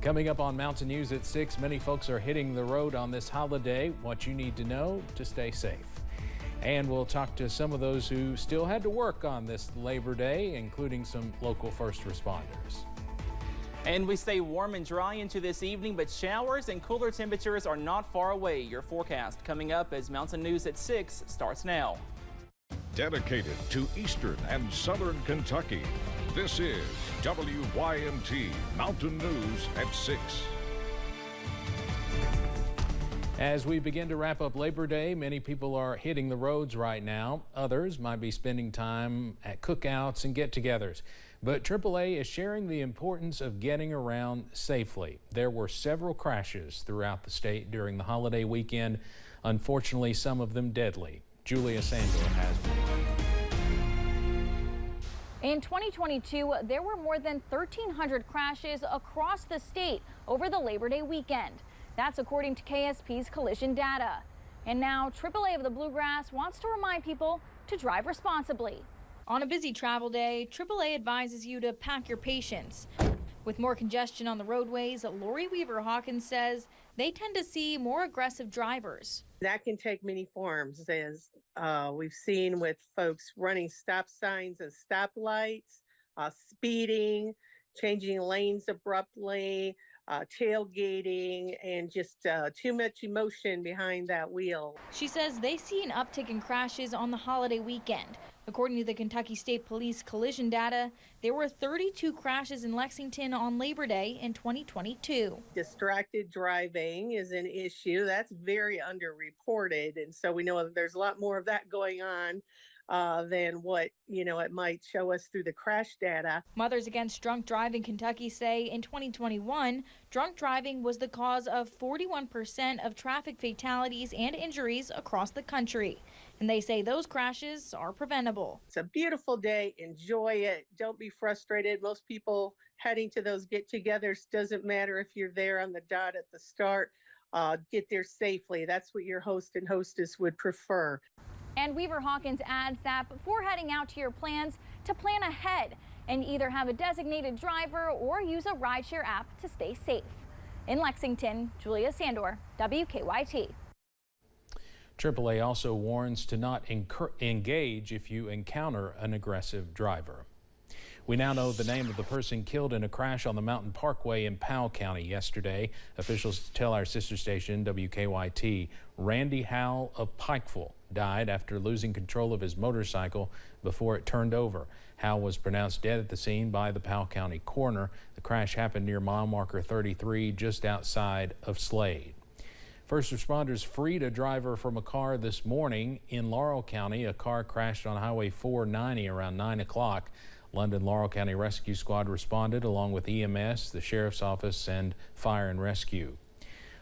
Coming up on Mountain News at 6, many folks are hitting the road on this holiday. What you need to know to stay safe. And we'll talk to some of those who still had to work on this Labor Day, including some local first responders. And we stay warm and dry into this evening, but showers and cooler temperatures are not far away. Your forecast coming up as Mountain News at 6 starts now. Dedicated to Eastern and Southern Kentucky, this is WYMT Mountain News at 6. As we begin to wrap up Labor Day, many people are hitting the roads right now. Others might be spending time at cookouts and get-togethers. But AAA is sharing the importance of getting around safely. There were several crashes throughout the state during the holiday weekend. Unfortunately, some of them deadly. Julia Sandor has more. In 2022, there were more than 1,300 crashes across the state over the Labor Day weekend. That's according to KSP's collision data. And now AAA of the Bluegrass wants to remind people to drive responsibly. On a busy travel day, AAA advises you to pack your patience. With more congestion on the roadways, Lori Weaver-Hawkins says they tend to see more aggressive drivers. That can take many forms, as we've seen with folks running stop signs and stoplights, speeding, changing lanes abruptly, tailgating, and just too much emotion behind that wheel. She says they see an uptick in crashes on the holiday weekend. According to the Kentucky State Police collision data, there were 32 crashes in Lexington on Labor Day in 2022. Distracted driving is an issue that's very underreported, and so we know that there's a lot more of that going on than what it might show us through the crash data. Mothers Against Drunk Driving Kentucky say in 2021, drunk driving was the cause of 41% of traffic fatalities and injuries across the country. And they say those crashes are preventable. It's a beautiful day. Enjoy it. Don't be frustrated. Most people heading to those get-togethers, doesn't matter if you're there on the dot at the start. Get there safely. That's what your host and hostess would prefer. And Weaver-Hawkins adds that before heading out to your plans, to plan ahead and either have a designated driver or use a rideshare app to stay safe. In Lexington, Julia Sandor, WKYT. AAA also warns to not engage if you encounter an aggressive driver. We now know the name of the person killed in a crash on the Mountain Parkway in Powell County yesterday. Officials tell our sister station, WKYT, Randy Howell of Pikeville died after losing control of his motorcycle before it turned over. Howell was pronounced dead at the scene by the Powell County coroner. The crash happened near mile marker 33, just outside of Slade. First responders freed a driver from a car this morning in Laurel County. A car crashed on Highway 490 around 9 o'clock. London Laurel County Rescue Squad responded along with EMS, the Sheriff's Office, and Fire and Rescue.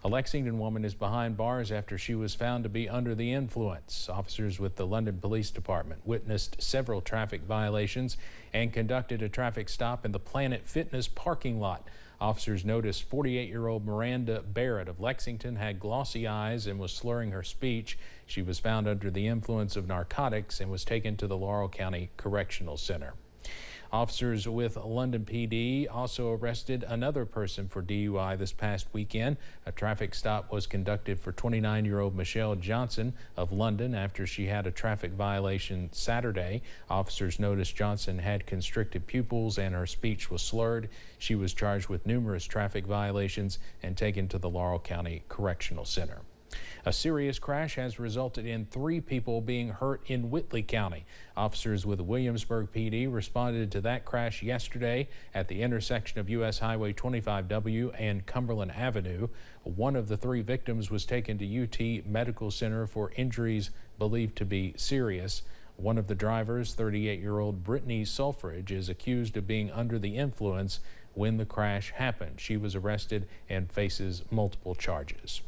A Lexington woman is behind bars after she was found to be under the influence. Officers with the London Police Department witnessed several traffic violations and conducted a traffic stop in the Planet Fitness parking lot. Officers noticed 48-year-old Miranda Barrett of Lexington had glossy eyes and was slurring her speech. She was found under the influence of narcotics and was taken to the Laurel County Correctional Center. Officers with London PD also arrested another person for DUI this past weekend. A traffic stop was conducted for 29-year-old Michelle Johnson of London after she had a traffic violation Saturday. Officers noticed Johnson had constricted pupils and her speech was slurred. She was charged with numerous traffic violations and taken to the Laurel County Correctional Center. A serious crash has resulted in 3 people being hurt in Whitley County. Officers with Williamsburg PD responded to that crash yesterday at the intersection of U.S. Highway 25W and Cumberland Avenue. One of the 3 victims was taken to UT Medical Center for injuries believed to be serious. One of the drivers, 38-year-old Brittany Sulfridge, is accused of being under the influence when the crash happened. She was arrested and faces multiple charges.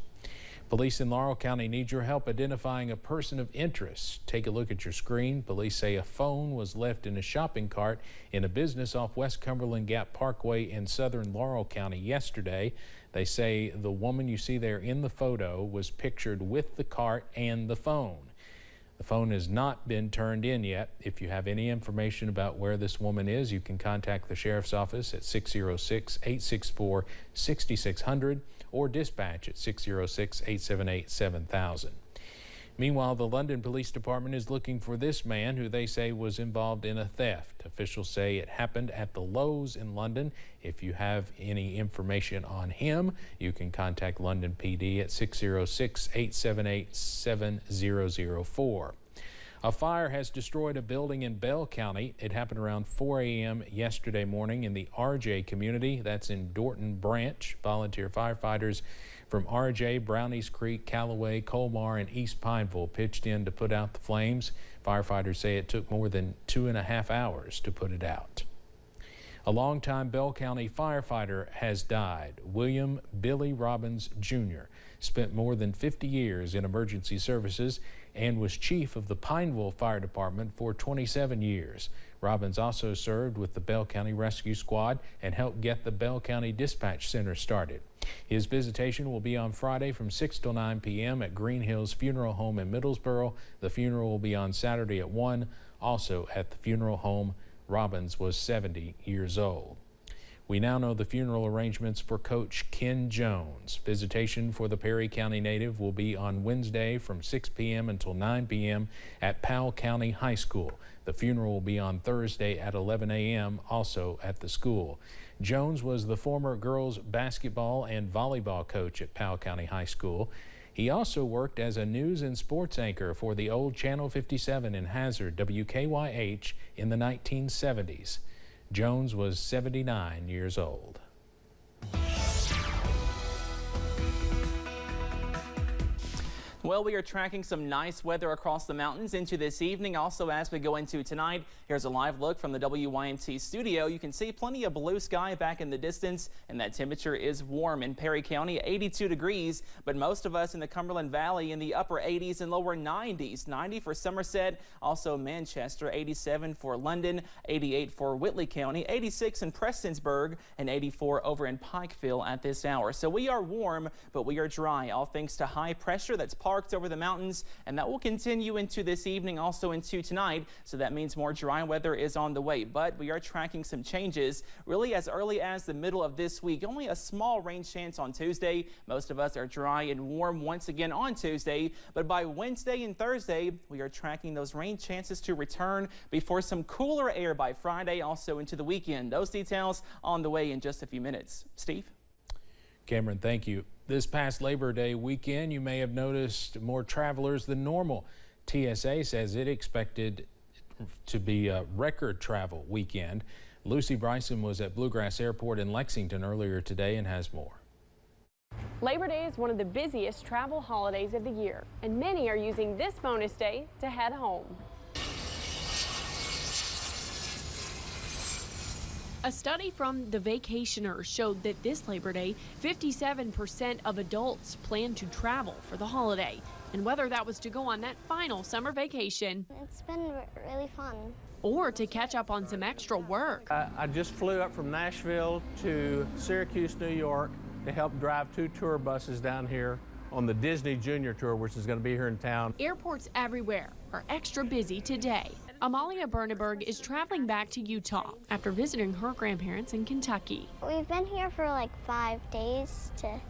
Police in Laurel County need your help identifying a person of interest. Take a look at your screen. Police say a phone was left in a shopping cart in a business off West Cumberland Gap Parkway in southern Laurel County yesterday. They say the woman you see there in the photo was pictured with the cart and the phone. The phone has not been turned in yet. If you have any information about where this woman is, you can contact the Sheriff's Office at 606-864-6600 or dispatch at 606-878-7000. Meanwhile, the London Police Department is looking for this man who they say was involved in a theft. Officials say it happened at the Lowe's in London. If you have any information on him, you can contact London PD at 606-878-7004. A fire has destroyed a building in Bell County. It happened around 4 a.m. yesterday morning in the RJ community. That's in Dorton Branch. Volunteer firefighters from RJ, Brownies Creek, Callaway, Colmar, and East Pineville pitched in to put out the flames. Firefighters say it took more than 2.5 hours to put it out. A longtime Bell County firefighter has died. William Billy Robbins Jr. spent more than 50 years in emergency services and was chief of the Pineville Fire Department for 27 years. Robbins also served with the Bell County Rescue Squad and helped get the Bell County Dispatch Center started. His visitation will be on Friday from 6 till 9 p.m. at Green Hills Funeral Home in Middlesboro. The funeral will be on Saturday at 1, also at the funeral home. Robbins was 70 years old. We now know the funeral arrangements for Coach Ken Jones. Visitation for the Perry County native will be on Wednesday from 6 p.m. until 9 p.m. at Powell County High School. The funeral will be on Thursday at 11 a.m. also at the school. Jones was the former girls basketball and volleyball coach at Powell County High School. He also worked as a news and sports anchor for the old Channel 57 in Hazard, WKYH, in the 1970s. Jones was 79 years old. Well, we are tracking some nice weather across the mountains into this evening. Also, as we go into tonight, here's a live look from the WYMT studio. You can see plenty of blue sky back in the distance, and that temperature is warm in Perry County, 82 degrees. But most of us in the Cumberland Valley in the upper 80s and lower 90s. 90 for Somerset, also Manchester, 87 for London, 88 for Whitley County, 86 in Prestonsburg, and 84 over in Pikeville at this hour. So we are warm, but we are dry, all thanks to high pressure that's parked over the mountains, and that will continue into this evening, also into tonight. So that means more dry weather is on the way, but we are tracking some changes really as early as the middle of this week. Only a small rain chance on Tuesday. Most of us are dry and warm once again on Tuesday, but by Wednesday and Thursday, we are tracking those rain chances to return before some cooler air by Friday, also into the weekend. Those details on the way in just a few minutes. Steve? Cameron, thank you. This past Labor Day weekend, you may have noticed more travelers than normal. TSA says it expected to be a record travel weekend. Lucy Bryson was at Bluegrass Airport in Lexington earlier today and has more. Labor Day is one of the busiest travel holidays of the year, and many are using this bonus day to head home. A study from The Vacationer showed that this Labor Day, 57% of adults plan to travel for the holiday. And whether that was to go on that final summer vacation, it's been really fun, or to catch up on some extra work. I just flew up from Nashville to Syracuse, New York to help drive 2 tour buses down here on the Disney Junior Tour, which is going to be here in town. Airports everywhere are extra busy today. Amalia Berneberg is traveling back to Utah after visiting her grandparents in Kentucky. We've been here for like 5 days to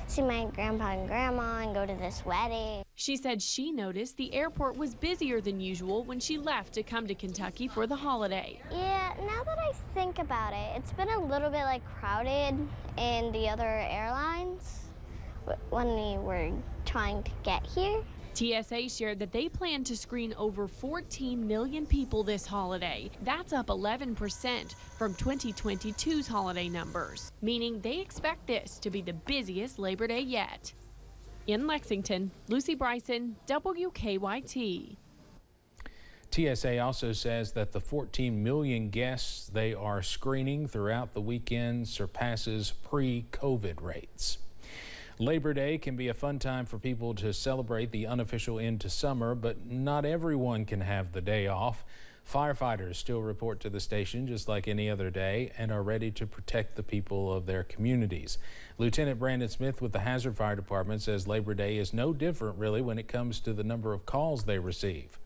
see my grandpa and grandma and go to this wedding. She said she noticed the airport was busier than usual when she left to come to Kentucky for the holiday. Yeah, now that I think about it, it's been a little bit like crowded in the other airlines when we were trying to get here. TSA shared that they plan to screen over 14 million people this holiday. That's up 11% from 2022's holiday numbers, meaning they expect this to be the busiest Labor Day yet. In Lexington, Lucy Bryson, WKYT. TSA also says that the 14 million guests they are screening throughout the weekend surpasses pre-COVID rates. Labor Day can be a fun time for people to celebrate the unofficial end to summer, but not everyone can have the day off. Firefighters still report to the station just like any other day and are ready to protect the people of their communities. Lieutenant Brandon Smith with the Hazard Fire Department says Labor Day is no different really when it comes to the number of calls they receive.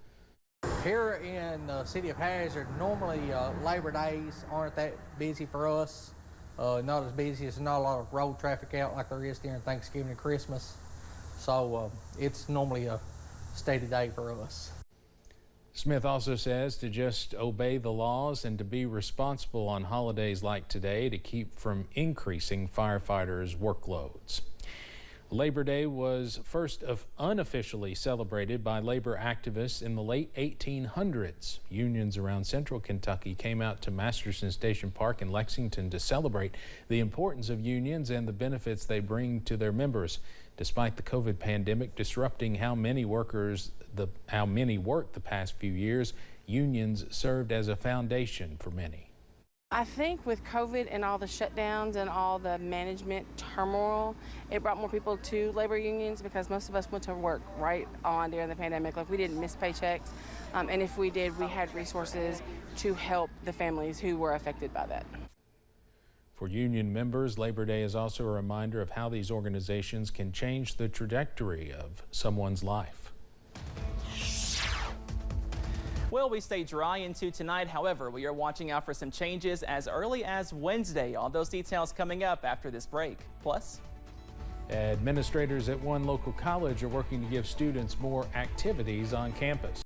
Here in the city of Hazard, normally Labor Days aren't that busy for us. Not as busy as not a lot of road traffic out like there is during Thanksgiving and Christmas. So it's normally a steady day for us. Smith also says to just obey the laws and to be responsible on holidays like today to keep from increasing firefighters' workloads. Labor Day was first unofficially celebrated by labor activists in the late 1800s. Unions around central Kentucky came out to Masterson Station Park in Lexington to celebrate the importance of unions and the benefits they bring to their members. Despite the COVID pandemic disrupting how many worked the past few years, unions served as a foundation for many. I think with COVID and all the shutdowns and all the management turmoil, it brought more people to labor unions because most of us went to work right on during the pandemic. Like we didn't miss paychecks, and if we did, we had resources to help the families who were affected by that. For union members, Labor Day is also a reminder of how these organizations can change the trajectory of someone's life. Well, we stay dry into tonight. However, we are watching out for some changes as early as Wednesday. All those details coming up after this break. Plus, administrators at one local college are working to give students more activities on campus.